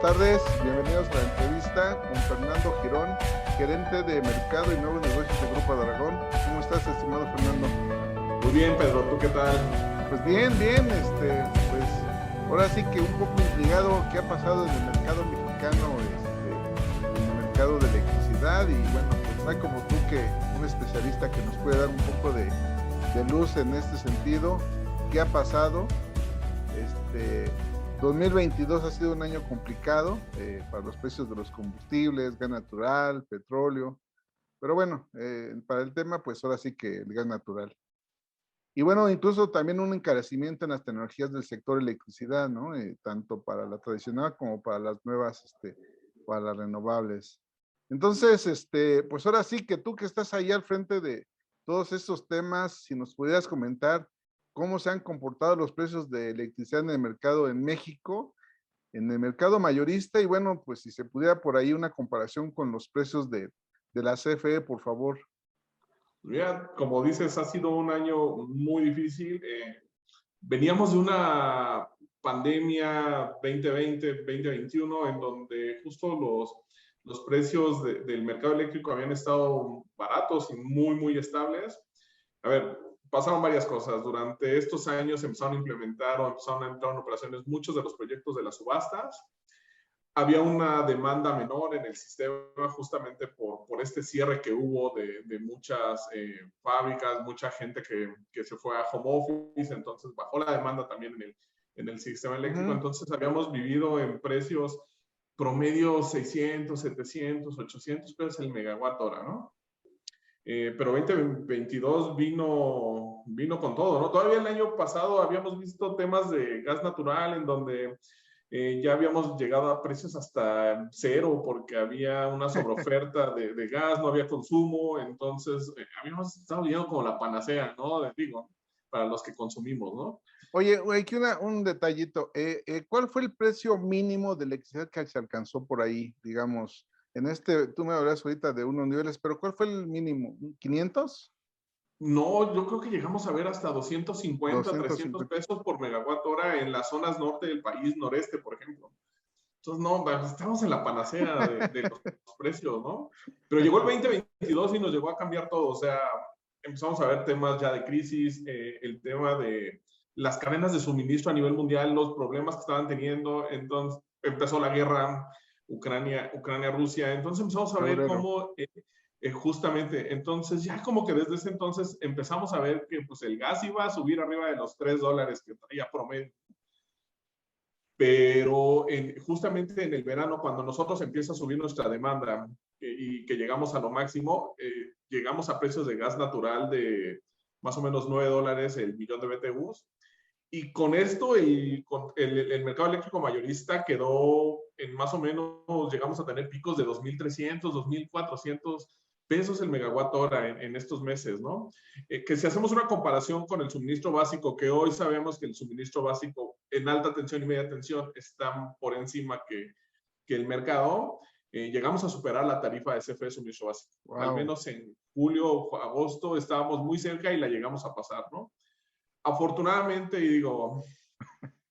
tardes, bienvenidos a la entrevista con Fernando Girón, gerente de Mercado y Nuevos Negocios de Grupo Dragón. ¿Cómo estás, estimado Fernando? Muy bien, Pedro, ¿tú qué tal? Pues bien, pues ahora sí que un poco intrigado qué ha pasado en el mercado mexicano, en el mercado de electricidad y bueno, pues no hay como tú que un especialista que nos puede dar un poco de luz en este sentido. ¿Qué ha pasado? 2022 ha sido un año complicado para los precios de los combustibles, gas natural, petróleo, pero bueno, para el tema, pues ahora sí que el gas natural. Y bueno, incluso también un encarecimiento en las tecnologías del sector electricidad, ¿no? Tanto para la tradicional como para las nuevas, para las renovables. Entonces, pues ahora sí que tú que estás ahí al frente de todos estos temas, si nos pudieras comentar cómo se han comportado los precios de electricidad en el mercado en México, en el mercado mayorista, y bueno, pues si se pudiera por ahí una comparación con los precios de la CFE, por favor. Mira, como dices, ha sido un año muy difícil. Veníamos de una pandemia 2020-2021 en donde justo los precios del mercado eléctrico habían estado baratos y muy estables. A ver, pasaron varias cosas. Durante estos años empezaron a implementar o empezaron a entrar en operaciones muchos de los proyectos de las subastas. Había una demanda menor en el sistema justamente por este cierre que hubo de muchas fábricas, mucha gente que se fue a home office, entonces bajó la demanda también en el sistema eléctrico. Entonces habíamos vivido en precios promedio 600, 700, 800 pesos el megawatt hora, ¿no? Pero 2022 vino con todo, ¿no? Todavía el año pasado habíamos visto temas de gas natural en donde ya habíamos llegado a precios hasta cero porque había una sobreoferta de gas, no había consumo, entonces habíamos estado viendo como la panacea, ¿no? Digo, para los que consumimos, ¿no? Oye, aquí un detallito. ¿Cuál fue el precio mínimo de electricidad que se alcanzó por ahí? Digamos, tú me hablas ahorita de unos niveles, pero ¿cuál fue el mínimo? ¿500? No, yo creo que llegamos a ver hasta 250, 300 250. pesos por megawatt hora en las zonas norte del país, noreste, por ejemplo. Entonces, no, estamos en la panacea de los precios, ¿no? Pero llegó el 2022 y nos llegó a cambiar todo. O sea, empezamos a ver temas ya de crisis, el tema de las cadenas de suministro a nivel mundial, los problemas que estaban teniendo. Entonces, empezó la guerra Ucrania-Rusia. Entonces, empezamos a ver Febrero. cómo justamente, entonces ya como que desde ese entonces empezamos a ver que pues el gas iba a subir arriba de los $3 que traía promedio. Pero justamente en el verano, cuando nosotros empieza a subir nuestra demanda y que llegamos a lo máximo, llegamos a precios de gas natural de más o menos $9 el millón de BTUs. Y con esto el mercado eléctrico mayorista quedó en más o menos, llegamos a tener picos de 2,300, 2,400 pesos el megawatt hora en estos meses, ¿no? Que si hacemos una comparación con el suministro básico, que hoy sabemos que el suministro básico en alta tensión y media tensión están por encima que el mercado, llegamos a superar la tarifa de CFE de suministro básico. Al Wow. menos en julio o agosto estábamos muy cerca y la llegamos a pasar, ¿no? Afortunadamente, y digo,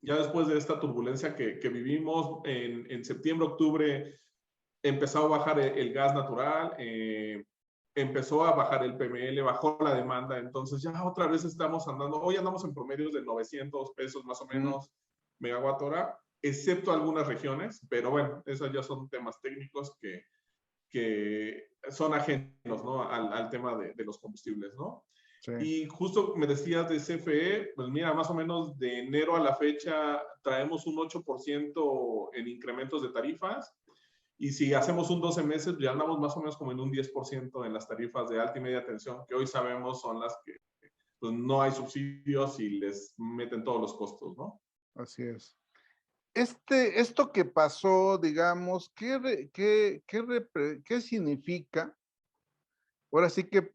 ya después de esta turbulencia que vivimos en septiembre, octubre, empezó a bajar el gas natural, empezó a bajar el PML, bajó la demanda, entonces ya otra vez estamos andando, hoy andamos en promedios de 900 pesos más o menos megawatt hora, excepto algunas regiones, pero bueno, esos ya son temas técnicos que son ajenos, ¿no? al tema de los combustibles, ¿no? Sí. Y justo me decías de CFE, pues mira, más o menos de enero a la fecha traemos un 8% en incrementos de tarifas. Y si hacemos un 12 meses, ya andamos más o menos como en un 10% en las tarifas de alta y media tensión, que hoy sabemos son las que pues, no hay subsidios y les meten todos los costos, ¿no? Así es. Esto que pasó, digamos, ¿qué significa? Ahora sí que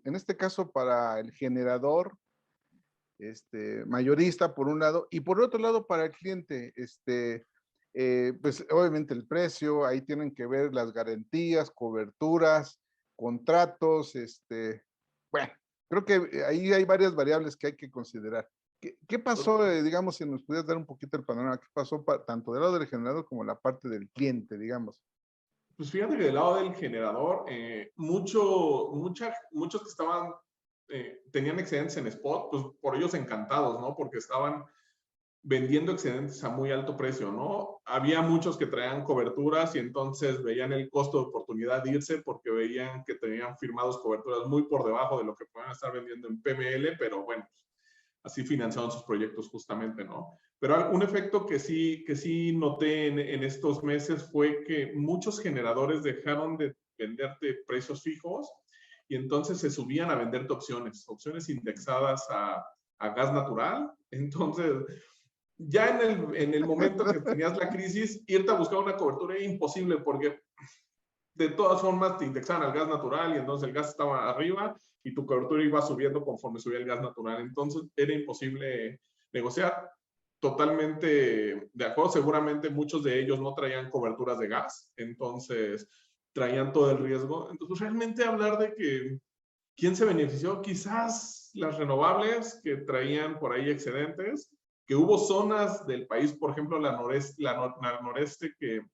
en este caso, para el generador, mayorista por un lado, y por otro lado para el cliente, pues obviamente el precio, ahí tienen que ver las garantías, coberturas, contratos, bueno, creo que ahí hay varias variables que hay que considerar. ¿Qué pasó, digamos, si nos pudieras dar un poquito el panorama, qué pasó tanto del lado del generador como la parte del cliente, digamos? Pues fíjate que del lado del generador, muchos que estaban, tenían excedentes en spot, pues por ellos encantados, ¿no? Porque estaban vendiendo excedentes a muy alto precio, ¿no? Había muchos que traían coberturas y entonces veían el costo de oportunidad de irse porque veían que tenían firmados coberturas muy por debajo de lo que pueden estar vendiendo en PML, pero bueno, así financiaron sus proyectos justamente, ¿no? Pero un efecto que sí noté en estos meses fue que muchos generadores dejaron de venderte precios fijos y entonces se subían a venderte opciones indexadas a gas natural. Entonces, ya en el momento que tenías la crisis, irte a buscar una cobertura era imposible porque de todas formas te indexaban al gas natural y entonces el gas estaba arriba y tu cobertura iba subiendo conforme subía el gas natural. Entonces era imposible negociar. Totalmente de acuerdo. Seguramente muchos de ellos no traían coberturas de gas, entonces traían todo el riesgo. Entonces realmente hablar de que quién se benefició, quizás las renovables que traían por ahí excedentes, que hubo zonas del país, por ejemplo la noreste, que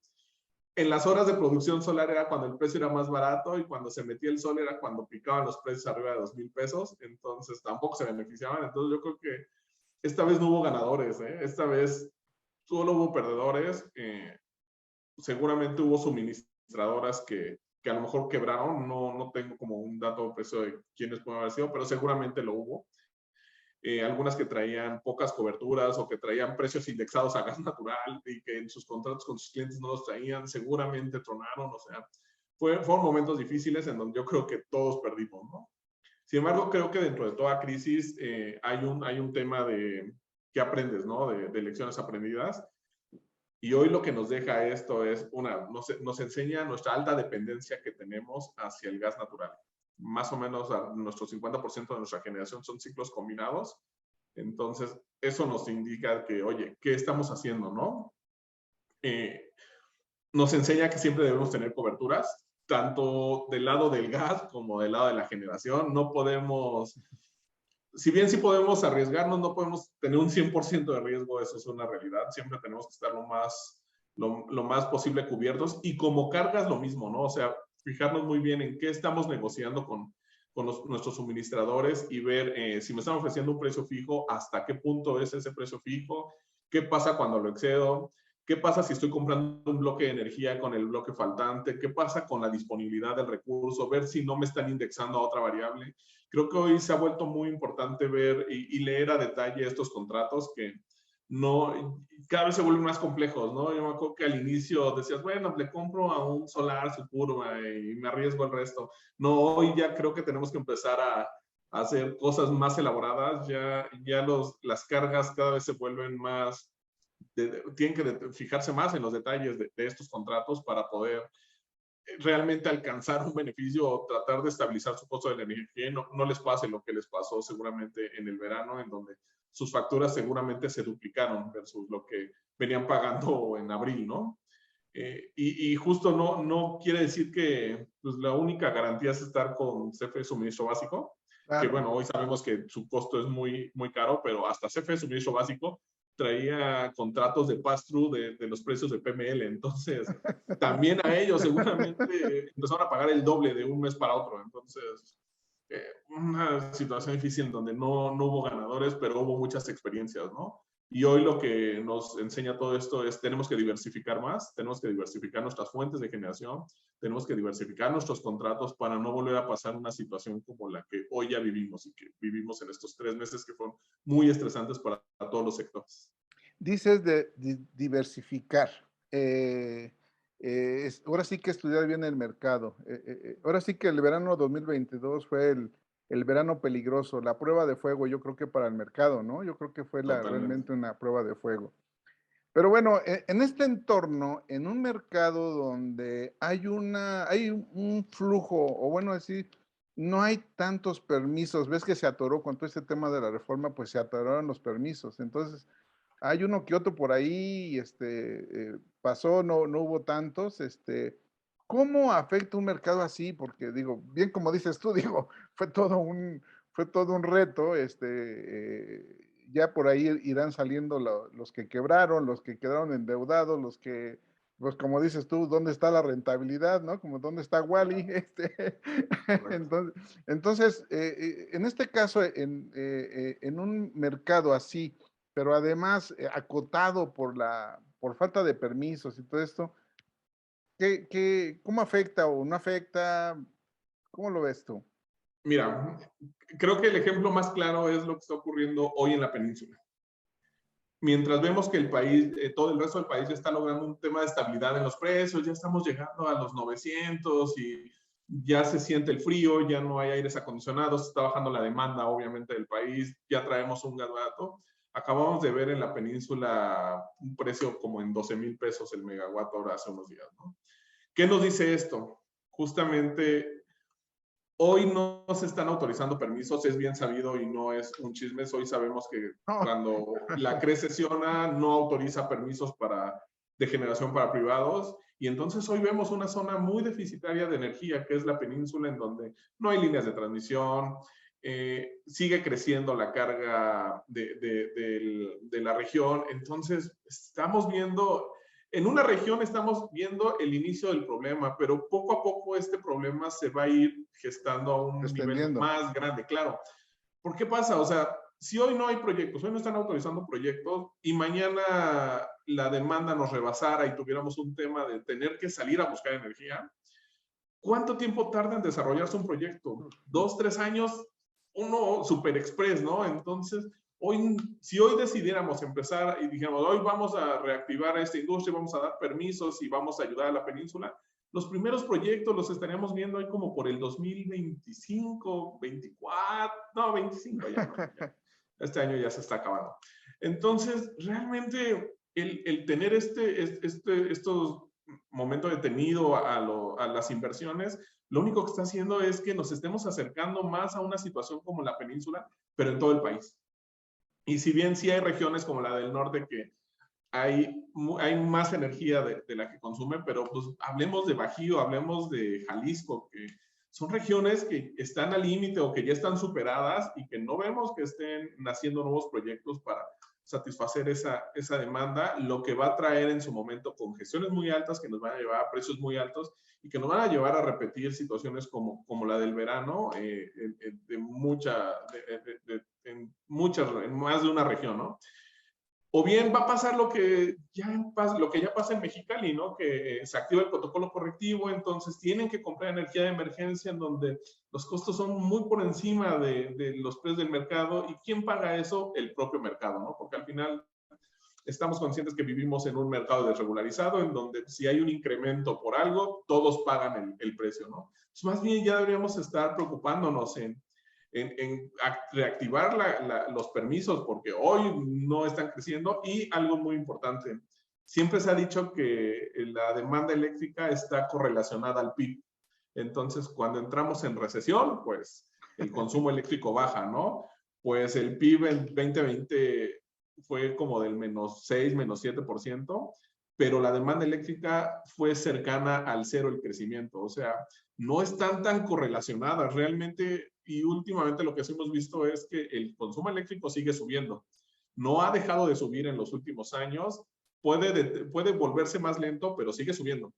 en las horas de producción solar era cuando el precio era más barato y cuando se metía el sol era cuando picaban los precios arriba de 2,000 pesos, entonces tampoco se beneficiaban. Entonces yo creo que esta vez no hubo ganadores, ¿eh? Esta vez solo hubo perdedores. Seguramente hubo suministradoras que a lo mejor quebraron, no tengo como un dato preciso de quiénes pueden haber sido, pero seguramente lo hubo. Algunas que traían pocas coberturas o que traían precios indexados a gas natural y que en sus contratos con sus clientes no los traían, seguramente tronaron, o sea, fueron momentos difíciles en donde yo creo que todos perdimos, ¿no? Sin embargo, creo que dentro de toda crisis hay un tema de qué aprendes, ¿no? De lecciones aprendidas. Y hoy lo que nos deja esto es, nos enseña nuestra alta dependencia que tenemos hacia el gas natural. Más o menos nuestro 50% de nuestra generación son ciclos combinados. Entonces, eso nos indica que, oye, ¿qué estamos haciendo, no? Nos enseña que siempre debemos tener coberturas, tanto del lado del gas como del lado de la generación. No podemos, si bien sí podemos arriesgarnos, no podemos tener un 100% de riesgo, eso es una realidad. Siempre tenemos que estar lo más posible cubiertos. Y como cargas, lo mismo, ¿no? O sea, fijarnos muy bien en qué estamos negociando con nuestros suministradores y ver si me están ofreciendo un precio fijo, hasta qué punto es ese precio fijo, qué pasa cuando lo excedo, qué pasa si estoy comprando un bloque de energía con el bloque faltante, qué pasa con la disponibilidad del recurso, ver si no me están indexando a otra variable. Creo que hoy se ha vuelto muy importante ver y leer a detalle estos contratos que cada vez se vuelven más complejos, ¿no? Yo me acuerdo que al inicio decías, bueno, le compro a un solar su curva y me arriesgo el resto. No, hoy ya creo que tenemos que empezar a hacer cosas más elaboradas, ya las cargas cada vez se vuelven más, tienen que fijarse más en los detalles de estos contratos para poder realmente alcanzar un beneficio o tratar de estabilizar su costo de la energía y no les pase lo que les pasó seguramente en el verano, en donde sus facturas seguramente se duplicaron versus lo que venían pagando en abril, ¿no? Y justo no quiere decir que pues, la única garantía es estar con CFE Suministro Básico, que Claro. bueno, hoy sabemos que su costo es muy, muy caro, pero hasta CFE Suministro Básico traía contratos de pass-through de los precios de PML. Entonces, también a ellos seguramente empezaron a pagar el doble de un mes para otro. Entonces, una situación difícil donde no hubo ganadores, pero hubo muchas experiencias, ¿no? Y hoy lo que nos enseña todo esto es tenemos que diversificar más, tenemos que diversificar nuestras fuentes de generación, tenemos que diversificar nuestros contratos para no volver a pasar una situación como la que hoy ya vivimos y que vivimos en estos 3 meses que fueron muy estresantes para todos los sectores. Dices de diversificar. Ahora sí que estudiar bien el mercado. Ahora sí que el verano 2022 fue el verano peligroso, la prueba de fuego, yo creo que para el mercado, ¿no? Yo creo que fue Totalmente. realmente una prueba de fuego. Pero bueno, en este entorno, en un mercado donde hay un flujo, o bueno, decir, no hay tantos permisos, ves que se atoró con todo este tema de la reforma, pues se atoraron los permisos. Entonces, hay uno que otro por ahí, pasó, no hubo tantos, ¿cómo afecta un mercado así? Porque digo, bien como dices tú, digo, fue todo un reto, ya por ahí irán saliendo los que quebraron, los que quedaron endeudados, los que, pues como dices tú, ¿dónde está la rentabilidad, no? Como ¿dónde está Wally? Correcto. Entonces, en este caso, en un mercado así, pero además acotado por falta de permisos y todo esto, ¿cómo afecta o no afecta? ¿Cómo lo ves tú? Mira, creo que el ejemplo más claro es lo que está ocurriendo hoy en la península. Mientras vemos que el país, todo el resto del país ya está logrando un tema de estabilidad en los precios, ya estamos llegando a los 900 y ya se siente el frío, ya no hay aires acondicionados, está bajando la demanda obviamente del país, ya traemos un gas barato. Acabamos de ver en la península un precio como en 12,000 pesos el megawatt hora hace unos días, ¿no? ¿Qué nos dice esto? Justamente hoy no se están autorizando permisos, es bien sabido y no es un chisme. Hoy sabemos que No. cuando la CRE sesiona no autoriza permisos de generación para privados. Y entonces hoy vemos una zona muy deficitaria de energía, que es la península, en donde no hay líneas de transmisión, sigue creciendo la carga de la región. Entonces estamos viendo en una región estamos viendo el inicio del problema, pero poco a poco este problema se va a ir gestando a un nivel Extendiendo. más grande, claro. ¿Por qué pasa? O sea, si hoy no hay proyectos, hoy no están autorizando proyectos y mañana la demanda nos rebasara y tuviéramos un tema de tener que salir a buscar energía, ¿cuánto tiempo tarda en desarrollarse un proyecto? 2, 3 años, uno super express, ¿no? Entonces, hoy, si hoy decidiéramos empezar y dijéramos, hoy vamos a reactivar a esta industria, vamos a dar permisos y vamos a ayudar a la península, los primeros proyectos los estaríamos viendo hoy como por el 2025, 24, no, 25 ya no. Ya. Este año ya se está acabando. Entonces, realmente el tener estos momento detenido a las inversiones, lo único que está haciendo es que nos estemos acercando más a una situación como la península, pero en todo el país. Y si bien sí hay regiones como la del norte que hay más energía de la que consume, pero pues hablemos de Bajío, hablemos de Jalisco, que son regiones que están al límite o que ya están superadas y que no vemos que estén naciendo nuevos proyectos para satisfacer esa demanda, lo que va a traer en su momento congestiones muy altas que nos van a llevar a precios muy altos y que nos van a llevar a repetir situaciones como la del verano en más de una región, ¿no? O bien va a pasar lo que ya pasa en Mexicali, ¿no? Que se activa el protocolo correctivo, entonces tienen que comprar energía de emergencia en donde los costos son muy por encima de los precios del mercado. ¿Y quién paga eso? El propio mercado, ¿no? Porque al final estamos conscientes que vivimos en un mercado desregularizado en donde si hay un incremento por algo, todos pagan el precio, ¿no? Entonces, más bien ya deberíamos estar preocupándonos en reactivar los permisos porque hoy no están creciendo y algo muy importante, siempre se ha dicho que la demanda eléctrica está correlacionada al PIB. Entonces, cuando entramos en recesión, pues el consumo eléctrico baja, ¿no? Pues el PIB en 2020 fue como del -6, -7%, pero la demanda eléctrica fue cercana al cero el crecimiento. O sea, no están tan correlacionadas realmente y últimamente lo que sí hemos visto es que el consumo eléctrico sigue subiendo. No ha dejado de subir en los últimos años, puede volverse más lento, pero sigue subiendo.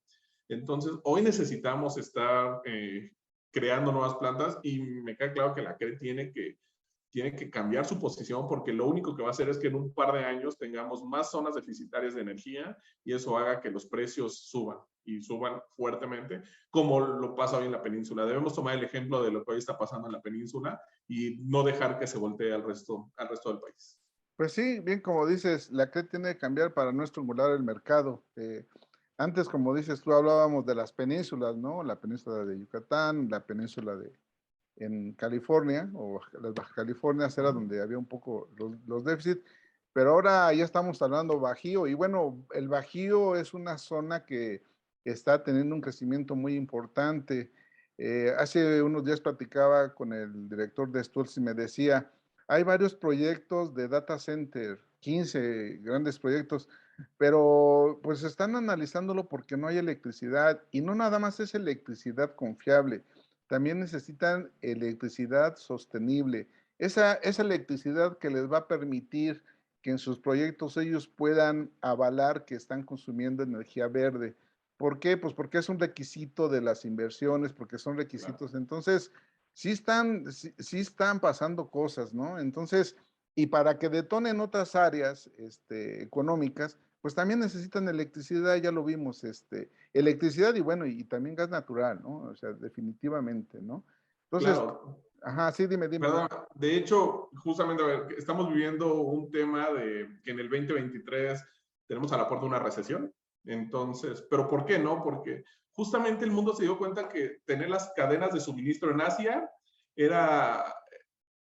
Entonces, hoy necesitamos estar creando nuevas plantas y me queda claro que la CRE tiene que cambiar su posición porque lo único que va a hacer es que en un par de años tengamos más zonas deficitarias de energía y eso haga que los precios suban y suban fuertemente, como lo pasa hoy en la península. Debemos tomar el ejemplo de lo que hoy está pasando en la península y no dejar que se voltee al resto del país. Pues sí, bien como dices, la CRE tiene que cambiar para no estimular el mercado. Antes, como dices tú, hablábamos de las penínsulas, ¿no? La península de Yucatán, la península en California, o las Baja Californias era donde había un poco los déficits, pero ahora ya estamos hablando Bajío, y bueno, el Bajío es una zona que está teniendo un crecimiento muy importante. Hace unos días platicaba con el director de Stulz y me decía, hay varios proyectos de data center, 15 grandes proyectos, pero pues están analizándolo porque no hay electricidad y no nada más es electricidad confiable, también necesitan electricidad sostenible. esa electricidad que les va a permitir que en sus proyectos ellos puedan avalar que están consumiendo energía verde. ¿Por qué? Pues porque es un requisito de las inversiones, porque son Claro. requisitos. Entonces, sí están pasando cosas, ¿no? Entonces, y para que detonen otras áreas económicas, pues también necesitan electricidad, ya lo vimos, electricidad y bueno, y también gas natural, ¿no? O sea, definitivamente, ¿no? Entonces, Claro. ajá, sí, dime. Perdón, de hecho, justamente, a ver, estamos viviendo un tema de que en el 2023 tenemos a la puerta una recesión. Entonces, ¿pero por qué no? Porque justamente el mundo se dio cuenta que tener las cadenas de suministro en Asia era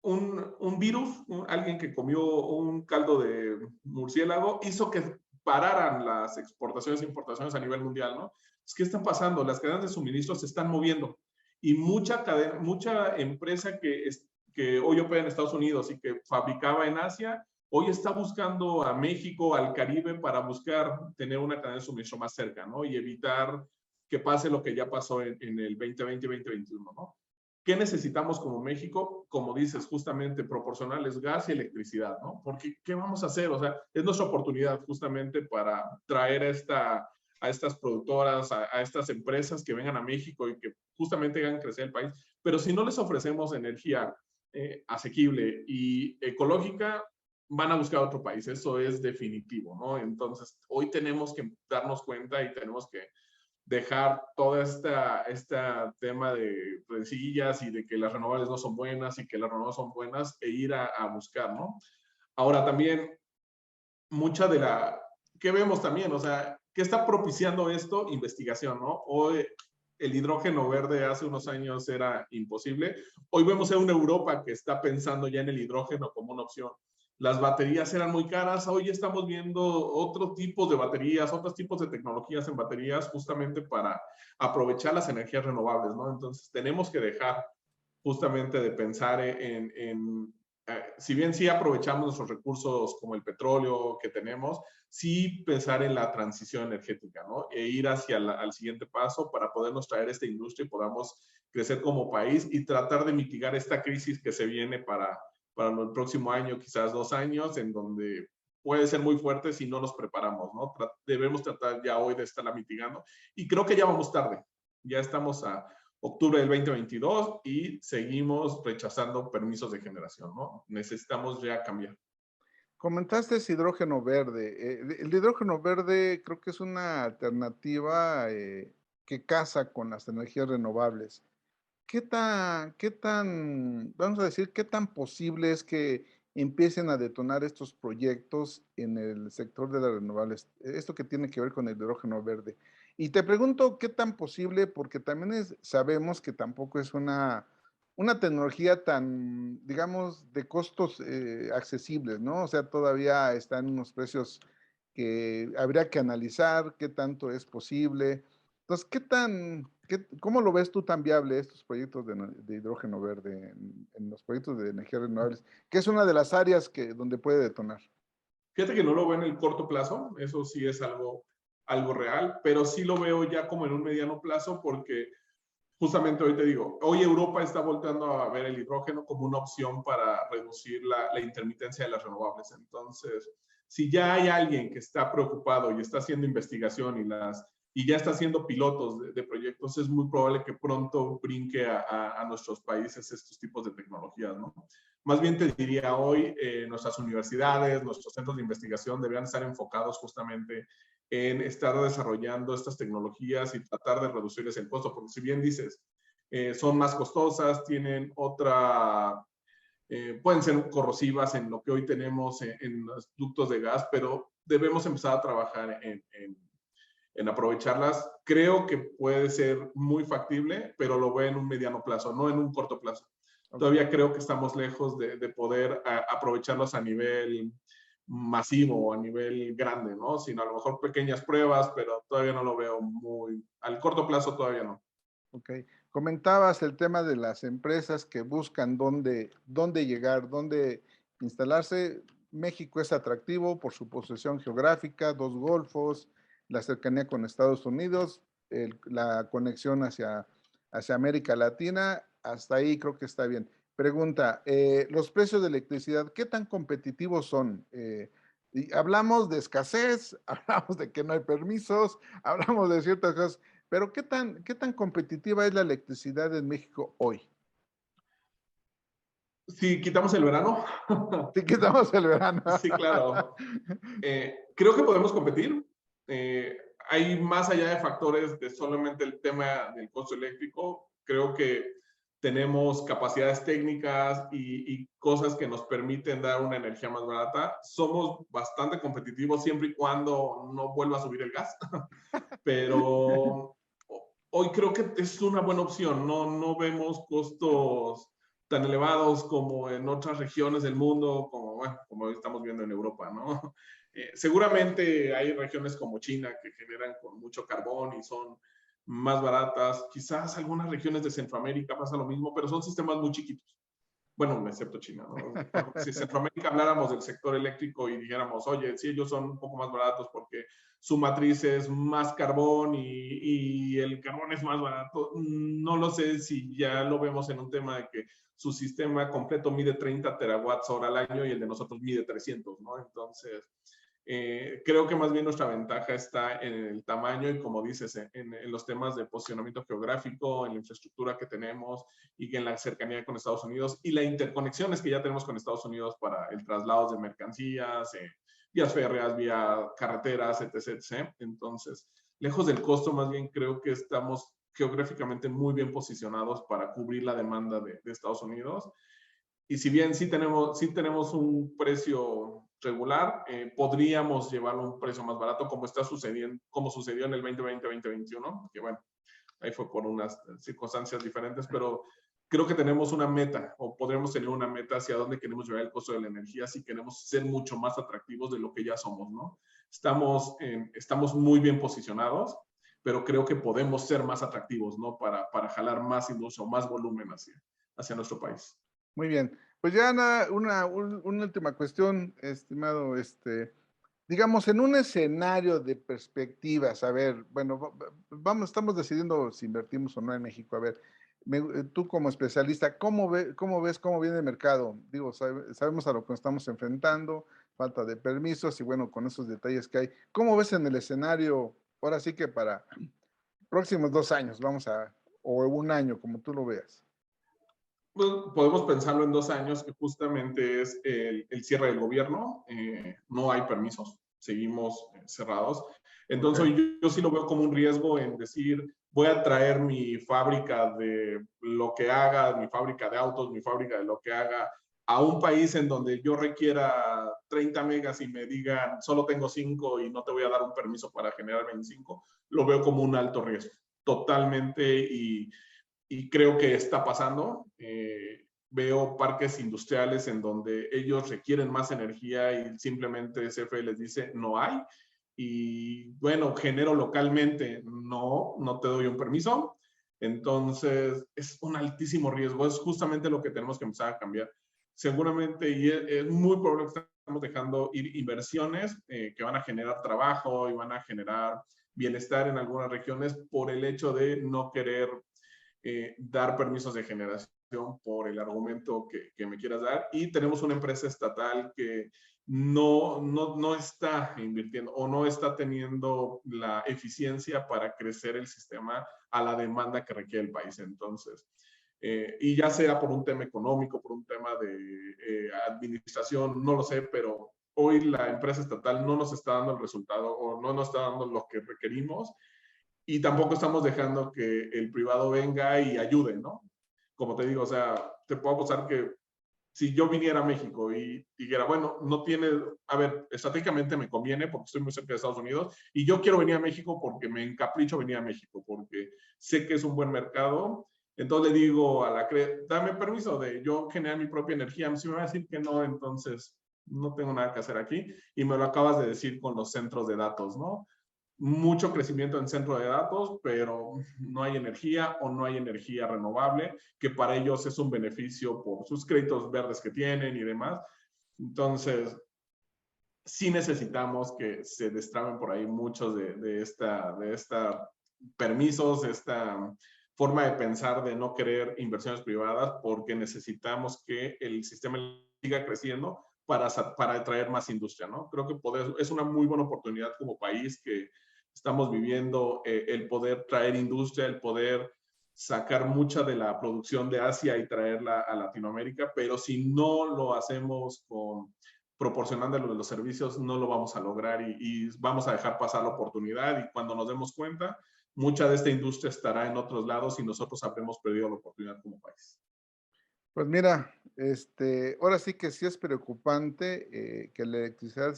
un virus, alguien que comió un caldo de murciélago, hizo que pararan las exportaciones e importaciones a nivel mundial, ¿no? ¿Qué está pasando? Las cadenas de suministro se están moviendo y mucha empresa que hoy opera en Estados Unidos y que fabricaba en Asia, hoy está buscando a México, al Caribe, para buscar tener una cadena de suministro más cerca, ¿no? Y evitar que pase lo que ya pasó en el 2020-2021, ¿no? ¿Qué necesitamos como México? Como dices, justamente proporcionarles gas y electricidad, ¿no? Porque, ¿qué vamos a hacer? O sea, es nuestra oportunidad justamente para traer a estas productoras, a estas empresas que vengan a México y que justamente hagan crecer el país. Pero si no les ofrecemos energía asequible y ecológica, van a buscar otro país. Eso es definitivo, ¿no? Entonces, hoy tenemos que darnos cuenta y tenemos que dejar todo este tema de rencillas y de que las renovables no son buenas y que las renovables son buenas e ir a buscar, ¿no? Ahora también, mucha de la, ¿qué vemos también? O sea, ¿qué está propiciando esto? Investigación, ¿no? Hoy el hidrógeno verde hace unos años era imposible. Hoy vemos a una Europa que está pensando ya en el hidrógeno como una opción. Las baterías eran muy caras, hoy estamos viendo otros tipos de baterías, otros tipos de tecnologías en baterías justamente para aprovechar las energías renovables, ¿no? Entonces tenemos que dejar justamente de pensar si bien sí aprovechamos nuestros recursos como el petróleo que tenemos, sí pensar en la transición energética, ¿no? E ir hacia al siguiente paso para podernos traer esta industria y podamos crecer como país y tratar de mitigar esta crisis que se viene para el próximo año, quizás 2 años, en donde puede ser muy fuerte si no nos preparamos, ¿no? Debemos tratar ya hoy de estarla mitigando y creo que ya vamos tarde. Ya estamos a octubre del 2022 y seguimos rechazando permisos de generación, ¿no? Necesitamos ya cambiar. Comentaste ese hidrógeno verde. El hidrógeno verde creo que es una alternativa que casa con las energías renovables. Vamos a decir, qué tan posible es que empiecen a detonar estos proyectos en el sector de las renovables? Esto que tiene que ver con el hidrógeno verde. Y te pregunto qué tan posible, porque también sabemos que tampoco es una tecnología tan, digamos, de costos accesibles, ¿no? O sea, todavía está en unos precios que habría que analizar qué tanto es posible. Entonces, ¿cómo lo ves tú tan viable estos proyectos de hidrógeno verde en los proyectos de energías renovables, que es una de las áreas donde puede detonar? Fíjate que no lo veo en el corto plazo, eso sí es algo real, pero sí lo veo ya como en un mediano plazo porque justamente hoy te digo, hoy Europa está volteando a ver el hidrógeno como una opción para reducir la intermitencia de las renovables. Entonces, si ya hay alguien que está preocupado y está haciendo investigación y ya está haciendo pilotos de proyectos, es muy probable que pronto brinque a nuestros países estos tipos de tecnologías, ¿no? Más bien te diría hoy, nuestras universidades, nuestros centros de investigación deberían estar enfocados justamente en estar desarrollando estas tecnologías y tratar de reducirles el costo, porque si bien dices, son más costosas, pueden ser corrosivas en lo que hoy tenemos en los ductos de gas, pero debemos empezar a trabajar en aprovecharlas. Creo que puede ser muy factible, pero lo veo en un mediano plazo, no en un corto plazo. Ok. Todavía creo que estamos lejos de poder aprovecharlos a nivel masivo o a nivel grande, ¿no? Sino a lo mejor pequeñas pruebas, pero todavía no lo veo al corto plazo todavía no. Ok. Comentabas el tema de las empresas que buscan dónde llegar, dónde instalarse. México es atractivo por su posición geográfica, dos golfos, la cercanía con Estados Unidos, la conexión hacia América Latina. Hasta ahí creo que está bien. Pregunta, los precios de electricidad, ¿qué tan competitivos son? Y hablamos de escasez, hablamos de que no hay permisos, hablamos de ciertas cosas, pero qué tan competitiva es la electricidad en México hoy? Si quitamos el verano, Si quitamos el verano. sí, claro. Creo que podemos competir. Eh, Hay más allá de factores de solamente el tema del costo eléctrico. Creo que tenemos capacidades técnicas y cosas que nos permiten dar una energía más barata. Somos bastante competitivos siempre y cuando no vuelva a subir el gas. Pero hoy creo que es una buena opción. No vemos costos tan elevados como en otras regiones del mundo, como, bueno, como estamos viendo en Europa, ¿no? Seguramente hay regiones como China que generan con mucho carbón y son más baratas. Quizás algunas regiones de Centroamérica pasa lo mismo, pero son sistemas muy chiquitos. Bueno, excepto China, ¿no? Si en Centroamérica habláramos del sector eléctrico y dijéramos, oye, sí, ellos son un poco más baratos porque su matriz es más carbón y el carbón es más barato, no lo sé si ya lo vemos en un tema de que su sistema completo mide 30 terawatts hora al año y el de nosotros mide 300, ¿no? Entonces, creo que más bien nuestra ventaja está en el tamaño y, como dices, en los temas de posicionamiento geográfico, en la infraestructura que tenemos y en la cercanía con Estados Unidos y las interconexiones que ya tenemos con Estados Unidos para el traslado de mercancías, vías férreas, vía carreteras, etc, etc. Entonces, lejos del costo, más bien creo que estamos geográficamente muy bien posicionados para cubrir la demanda de Estados Unidos. Y si bien sí tenemos un precio regular, podríamos llevarlo a un precio más barato, como está sucediendo, como sucedió en el 2020-2021, que bueno, ahí fue por unas circunstancias diferentes, pero creo que tenemos una meta, o podríamos tener una meta hacia dónde queremos llevar el costo de la energía si queremos ser mucho más atractivos de lo que ya somos, ¿no? Estamos muy bien posicionados, pero creo que podemos ser más atractivos, ¿no? Para jalar más industria o más volumen hacia nuestro país. Muy bien. Pues ya una última cuestión, estimado, digamos, en un escenario de perspectivas, a ver, bueno, vamos, estamos decidiendo si invertimos o no en México. A ver, tú como especialista, cómo ves cómo viene el mercado? Digo, sabemos a lo que nos estamos enfrentando, falta de permisos y bueno, con esos detalles que hay. ¿Cómo ves en el escenario, ahora sí que para próximos 2 años, o un año, como tú lo veas? Pues, podemos pensarlo en 2 años, que justamente es el cierre del gobierno. No hay permisos, seguimos cerrados. Entonces, Okay. yo sí lo veo como un riesgo en decir, voy a traer mi fábrica de lo que haga, mi fábrica de autos, mi fábrica de lo que haga, a un país en donde yo requiera 30 megas y me digan, solo tengo 5 y no te voy a dar un permiso para generar 25, lo veo como un alto riesgo, totalmente. Y creo que está pasando. Veo parques industriales en donde ellos requieren más energía y simplemente CFE les dice no hay. Y bueno, genero localmente, no te doy un permiso. Entonces es un altísimo riesgo. Es justamente lo que tenemos que empezar a cambiar. Seguramente, y es muy probable que estamos dejando ir inversiones que van a generar trabajo y van a generar bienestar en algunas regiones por el hecho de no querer dar permisos de generación por el argumento que me quieras dar. Y tenemos una empresa estatal que no está invirtiendo o no está teniendo la eficiencia para crecer el sistema a la demanda que requiere el país. Entonces, y ya sea por un tema económico, por un tema de administración, no lo sé, pero hoy la empresa estatal no nos está dando el resultado o no nos está dando lo que requerimos y tampoco estamos dejando que el privado venga y ayude, ¿no? Como te digo, o sea, te puedo apostar que si yo viniera a México y dijera, bueno, no tiene, a ver, estratégicamente me conviene porque estoy muy cerca de Estados Unidos y yo quiero venir a México porque me encapricho venir a México, porque sé que es un buen mercado. Entonces le digo a la CRE, dame permiso de yo generar mi propia energía. Si me va a decir que no, entonces no tengo nada que hacer aquí. Y me lo acabas de decir con los centros de datos, ¿no? Mucho crecimiento en centro de datos, pero no hay energía o no hay energía renovable, que para ellos es un beneficio por sus créditos verdes que tienen y demás. Entonces, sí necesitamos que se destraben por ahí muchos de esta permisos, forma de pensar de no querer inversiones privadas porque necesitamos que el sistema siga creciendo para atraer más industria, ¿no? Creo que es una muy buena oportunidad como país que estamos viviendo, el poder traer industria, el poder sacar mucha de la producción de Asia y traerla a Latinoamérica, pero si no lo hacemos proporcionándole los servicios, no lo vamos a lograr y vamos a dejar pasar la oportunidad, y cuando nos demos cuenta, mucha de esta industria estará en otros lados y nosotros habremos perdido la oportunidad como país. Pues mira, ahora sí que sí es preocupante que la electricidad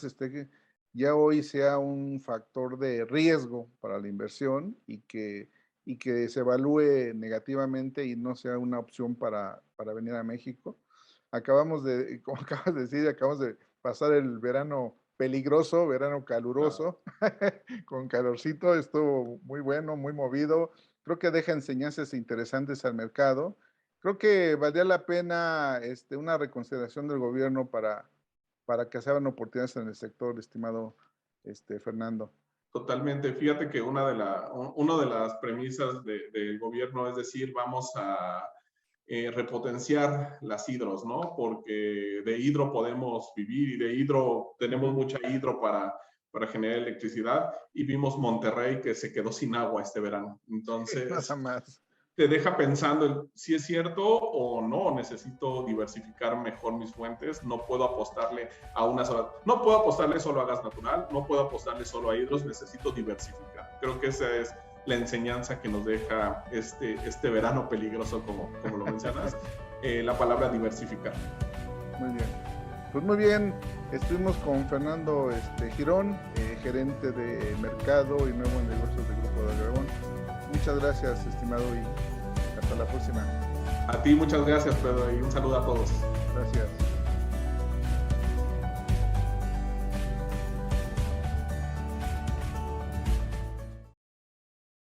ya hoy sea un factor de riesgo para la inversión y que se evalúe negativamente y no sea una opción para venir a México. Como acabas de decir, acabamos de pasar el verano peligroso, verano caluroso, con calorcito, estuvo muy bueno, muy movido. Creo que deja enseñanzas interesantes al mercado. Creo que valdría la pena una reconsideración del gobierno para que se abran oportunidades en el sector, estimado Fernando. Totalmente. Fíjate que una de las premisas del gobierno es decir, vamos a repotenciar las hidros, ¿no? Porque de hidro podemos vivir y de hidro tenemos mucha hidro para generar electricidad, y vimos Monterrey que se quedó sin agua este verano. Entonces, nada más. Te deja pensando si es cierto o no, necesito diversificar mejor mis fuentes, no puedo apostarle a una sola, no puedo apostarle solo a gas natural, no puedo apostarle solo a hidros, necesito diversificar. Creo que esa es la enseñanza que nos deja este verano peligroso, como lo mencionas, la palabra diversificar. Muy bien. Pues muy bien, estuvimos con Fernando Girón, gerente de mercado y nuevo en negocios del Grupo de Agribón. Muchas gracias, estimado, y hasta la próxima. A ti muchas gracias, Pedro, y un saludo a todos. Gracias.